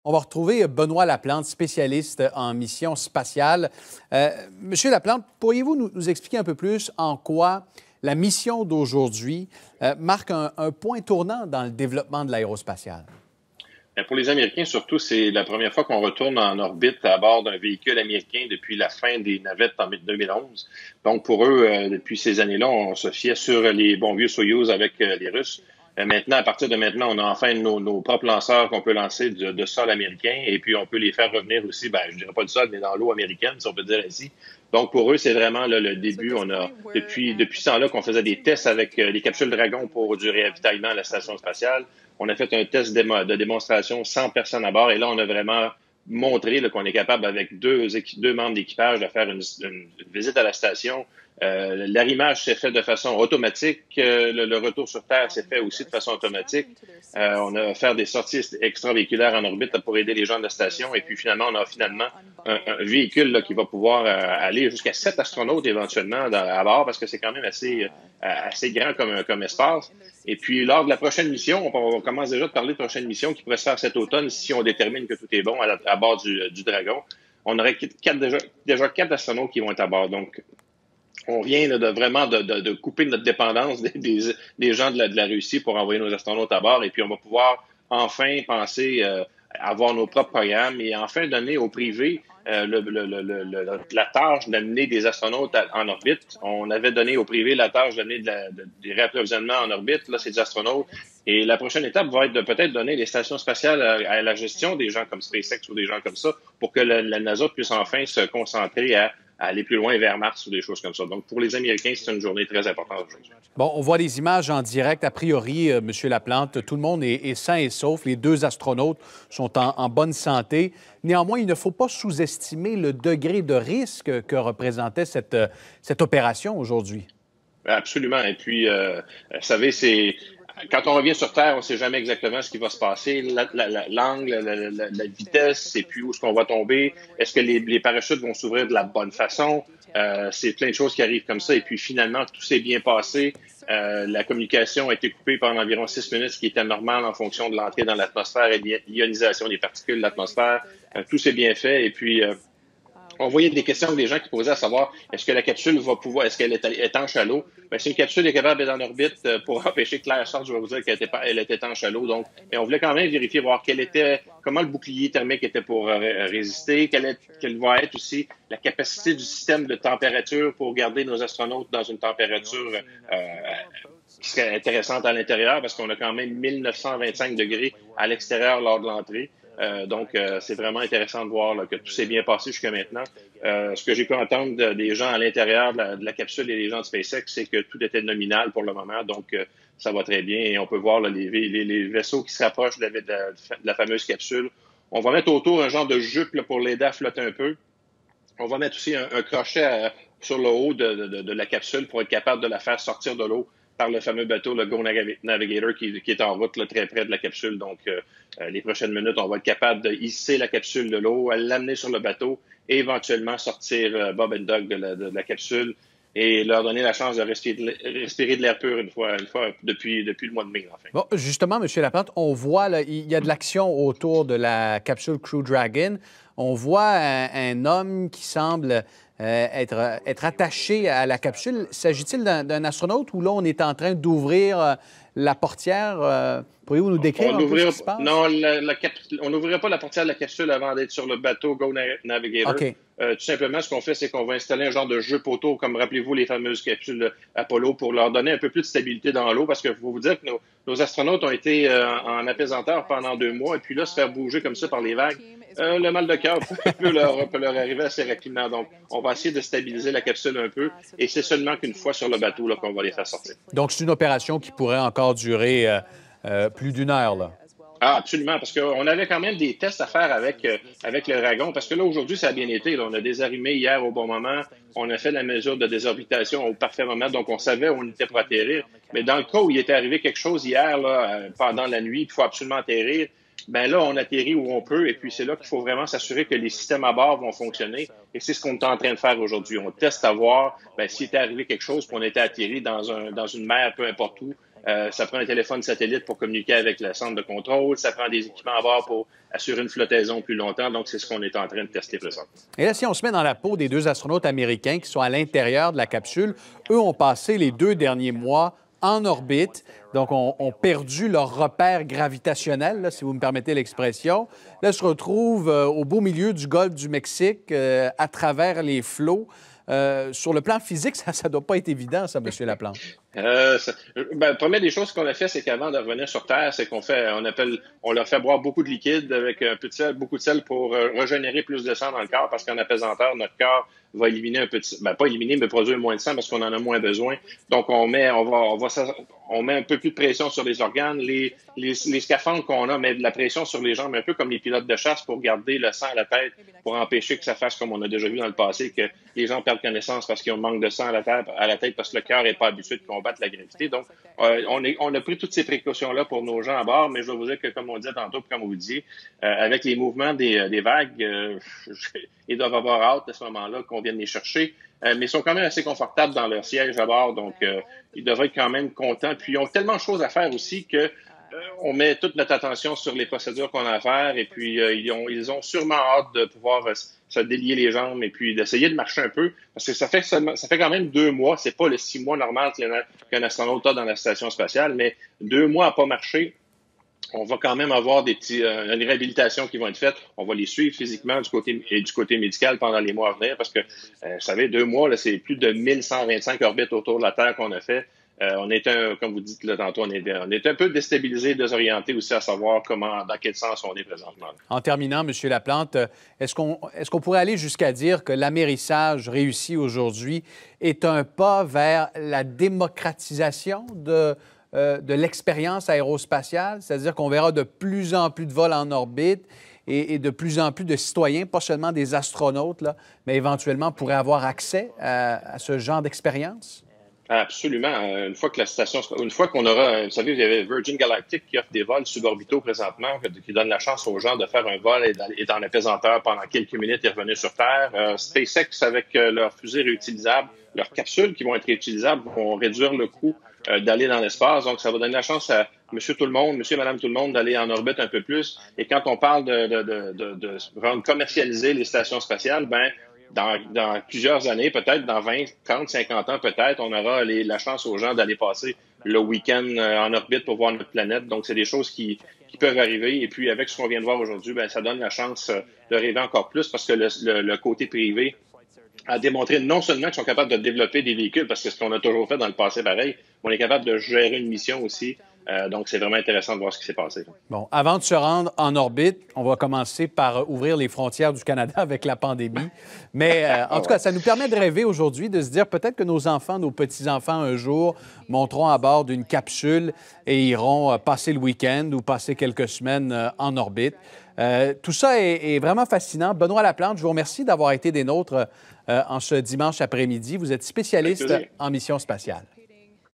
On va retrouver Benoît Laplante, spécialiste en mission spatiale. Monsieur Laplante, pourriez-vous nous expliquer un peu plus en quoi la mission d'aujourd'hui marque un point tournant dans le développement de l'aérospatiale? Pour les Américains, surtout, c'est la première fois qu'on retourne en orbite à bord d'un véhicule américain depuis la fin des navettes en 2011. Donc, pour eux, depuis ces années-là, on se fiait sur les bons vieux Soyouz avec les Russes. Maintenant, à partir de maintenant, on a enfin nos propres lanceurs qu'on peut lancer de sol américain et puis on peut les faire revenir aussi, je dirais pas du sol, mais dans l'eau américaine, si on peut dire ainsi. Donc, pour eux, c'est vraiment là, le début. On a, depuis ce temps-là qu'on faisait des tests avec les capsules Dragon pour du réavitaillement à la station spatiale. On a fait un test de démonstration sans personne à bord et là, on a vraiment montré qu'on est capable, avec deux membres d'équipage, de faire une visite à la station. L'arrimage s'est fait de façon automatique. Le retour sur Terre s'est fait aussi de façon automatique. On a fait des sorties extravéhiculaires en orbite pour aider les gens de la station. Et puis finalement, on a un véhicule là, qui va pouvoir aller jusqu'à 7 astronautes éventuellement à bord parce que c'est quand même assez grand comme espace. Et puis, lors de la prochaine mission, on commence déjà de parler de prochaine mission qui pourrait se faire cet automne si on détermine que tout est bon à bord du Dragon. On aurait déjà 4 astronautes qui vont être à bord. Donc, on vient là, de couper notre dépendance des gens de la Russie pour envoyer nos astronautes à bord. Et puis, on va pouvoir enfin penser avoir nos propres programmes et enfin donner au privé la tâche d'amener des astronautes en orbite. On avait donné au privé la tâche d'amener des réapprovisionnements en orbite. Là, c'est des astronautes. Et la prochaine étape va être de peut-être donner les stations spatiales à la gestion des gens comme SpaceX ou des gens comme ça pour que la NASA puisse enfin se concentrer à aller plus loin vers Mars ou des choses comme ça. Donc, pour les Américains, c'est une journée très importante aujourd'hui. Bon, on voit les images en direct. A priori, M. Laplante, tout le monde est sain et sauf. Les deux astronautes sont en bonne santé. Néanmoins, il ne faut pas sous-estimer le degré de risque que représentait cette opération aujourd'hui. Absolument. Et puis, vous savez, quand on revient sur Terre, on ne sait jamais exactement ce qui va se passer, l'angle, la vitesse, et puis où est-ce qu'on va tomber. Est-ce que les parachutes vont s'ouvrir de la bonne façon? C'est plein de choses qui arrivent comme ça. Et puis finalement, tout s'est bien passé. La communication a été coupée pendant environ 6 minutes, ce qui était normal en fonction de l'entrée dans l'atmosphère et de l'ionisation des particules de l'atmosphère. Tout s'est bien fait. Et puis, on voyait des questions des gens qui posaient à savoir est-ce que la capsule va pouvoir, est-ce qu'elle est étanche à l'eau? Si une capsule est capable d'être en orbite pour empêcher que l'air sorte, je vais vous dire qu'elle était étanche à l'eau. Donc, et on voulait quand même vérifier, voir comment le bouclier thermique était pour résister, quelle va être aussi la capacité du système de température pour garder nos astronautes dans une température qui serait intéressante à l'intérieur, parce qu'on a quand même 1925 degrés à l'extérieur lors de l'entrée. Donc, c'est vraiment intéressant de voir là, que tout s'est bien passé jusqu'à maintenant. Ce que j'ai pu entendre des gens à l'intérieur de la capsule et des gens de SpaceX, c'est que tout était nominal pour le moment. Donc, ça va très bien. Et on peut voir là, les vaisseaux qui s'approchent de la fameuse capsule. On va mettre autour un genre de jupe là, pour l'aider à flotter un peu. On va mettre aussi un crochet sur le haut de la capsule pour être capable de la faire sortir de l'eau par le fameux bateau, le Go Navigator, qui est en route là, très près de la capsule. Donc, les prochaines minutes, on va être capable de hisser la capsule de l'eau, l'amener sur le bateau et éventuellement sortir Bob et Doug de la capsule et leur donner la chance de respirer de l'air pur une fois depuis le mois de mai, enfin. Bon, justement, M. Laplante, on voit, là, il y a de l'action autour de la capsule Crew Dragon. On voit un homme qui semble être attaché à la capsule. S'agit-il d'un astronaute ou là, on est en train d'ouvrir la portière? Pourriez-vous nous décrire un peu ce qui se passe? Non, on n'ouvrirait pas la portière de la capsule avant d'être sur le bateau Go Navigator. Okay. Tout simplement, ce qu'on fait, c'est qu'on va installer un genre de jupe autour, comme rappelez-vous les fameuses capsules Apollo, pour leur donner un peu plus de stabilité dans l'eau, parce qu'il faut vous dire que nos astronautes ont été en apaisanteur pendant 2 mois, et puis là, se faire bouger comme ça par les vagues, le mal de cœur peut leur arriver assez rapidement. Donc, on va essayer de stabiliser la capsule un peu, et c'est seulement qu'une fois sur le bateau là, qu'on va les faire sortir. Donc, c'est une opération qui pourrait encore durer plus d'1 heure, là. Ah, absolument, parce qu'on avait quand même des tests à faire avec le Dragon, parce que là, aujourd'hui, ça a bien été. Là, on a désarrimé hier au bon moment, on a fait la mesure de désorbitation au parfait moment, donc on savait où on était pour atterrir. Mais dans le cas où il était arrivé quelque chose hier, là, pendant la nuit, il faut absolument atterrir, ben là, on atterrit où on peut, et puis c'est là qu'il faut vraiment s'assurer que les systèmes à bord vont fonctionner, et c'est ce qu'on est en train de faire aujourd'hui. On teste à voir s'il était arrivé quelque chose, puis on était atterri dans une mer, peu importe où, Ça prend un téléphone satellite pour communiquer avec le centre de contrôle. Ça prend des équipements à bord pour assurer une flottaison plus longtemps. Donc, c'est ce qu'on est en train de tester présentement. Et là, si on se met dans la peau des 2 astronautes américains qui sont à l'intérieur de la capsule, eux ont passé les 2 derniers mois en orbite, donc ont perdu leur repère gravitationnel, là, si vous me permettez l'expression. Là, se retrouvent au beau milieu du golfe du Mexique, à travers les flots. Sur le plan physique, ça ne doit pas être évident, ça, M. Laplante. La première des choses qu'on a fait, c'est qu'avant de revenir sur Terre, c'est on leur fait boire beaucoup de liquide avec un peu de sel, beaucoup de sel pour régénérer plus de sang dans le corps, parce qu'en apesanteur, notre corps va éliminer un peu de, pas éliminer, mais produire moins de sang parce qu'on en a moins besoin. Donc, on met un peu plus de pression sur les organes. Les scaphandres qu'on a mettent de la pression sur les jambes, un peu comme les pilotes de chasse pour garder le sang à la tête, pour empêcher que ça fasse comme on a déjà vu dans le passé, que les gens perdent connaissance parce qu'ils ont manque de sang à la tête parce que le cœur n'est pas habitué de combattre la gravité. Donc, on a pris toutes ces précautions-là pour nos gens à bord, mais je dois vous dire que, comme on disait tantôt, comme vous disiez, avec les mouvements des vagues, ils doivent avoir hâte à ce moment-là qu'on vienne les chercher. Mais ils sont quand même assez confortables dans leur siège à bord, donc ils devraient être quand même contents. Puis ils ont tellement de choses à faire aussi que on met toute notre attention sur les procédures qu'on a à faire et puis ils ont sûrement hâte de pouvoir se délier les jambes et puis d'essayer de marcher un peu parce que ça fait quand même 2 mois, c'est pas le 6 mois normal qu'un astronaute a dans la station spatiale, mais 2 mois à pas marcher. On va quand même avoir une réhabilitation qui vont être faites. On va les suivre physiquement du côté médical pendant les mois à venir parce que, vous savez, 2 mois, là, c'est plus de 1125 orbites autour de la Terre qu'on a fait. On est comme vous dites là tantôt, on est un peu déstabilisé, désorienté aussi à savoir dans quel sens on est présentement. En terminant, M. Laplante, est-ce qu'on pourrait aller jusqu'à dire que l'amérissage réussi aujourd'hui est un pas vers la démocratisation de l'expérience aérospatiale, c'est-à-dire qu'on verra de plus en plus de vols en orbite et de plus en plus de citoyens, pas seulement des astronautes, là, mais éventuellement pourraient avoir accès à ce genre d'expérience? Absolument. Une fois qu'on aura, vous savez, il y avait Virgin Galactic qui offre des vols suborbitaux présentement, qui donne la chance aux gens de faire un vol et dans l'apesanteur pendant quelques minutes et revenir sur Terre. SpaceX, avec leurs fusées réutilisables, leurs capsules qui vont être réutilisables, vont réduire le coût d'aller dans l'espace. Donc, ça va donner la chance à monsieur tout le monde, monsieur et madame tout le monde d'aller en orbite un peu plus. Et quand on parle de rendre commercialiser les stations spatiales, dans plusieurs années, peut-être dans 20, 30, 50 ans, peut-être, on aura la chance aux gens d'aller passer le week-end en orbite pour voir notre planète. Donc, c'est des choses qui peuvent arriver. Et puis, avec ce qu'on vient de voir aujourd'hui, ça donne la chance de rêver encore plus parce que le côté privé a démontré non seulement qu'ils sont capables de développer des véhicules, parce que ce qu'on a toujours fait dans le passé pareil, on est capable de gérer une mission aussi. Donc, c'est vraiment intéressant de voir ce qui s'est passé. Bon, avant de se rendre en orbite, on va commencer par ouvrir les frontières du Canada avec la pandémie. Mais en tout cas, ça nous permet de rêver aujourd'hui, de se dire peut-être que nos enfants, nos petits-enfants, un jour, monteront à bord d'une capsule et iront passer le week-end ou passer quelques semaines en orbite. Tout ça est vraiment fascinant. Benoît Laplante, je vous remercie d'avoir été des nôtres en ce dimanche après-midi. Vous êtes spécialiste en mission spatiale.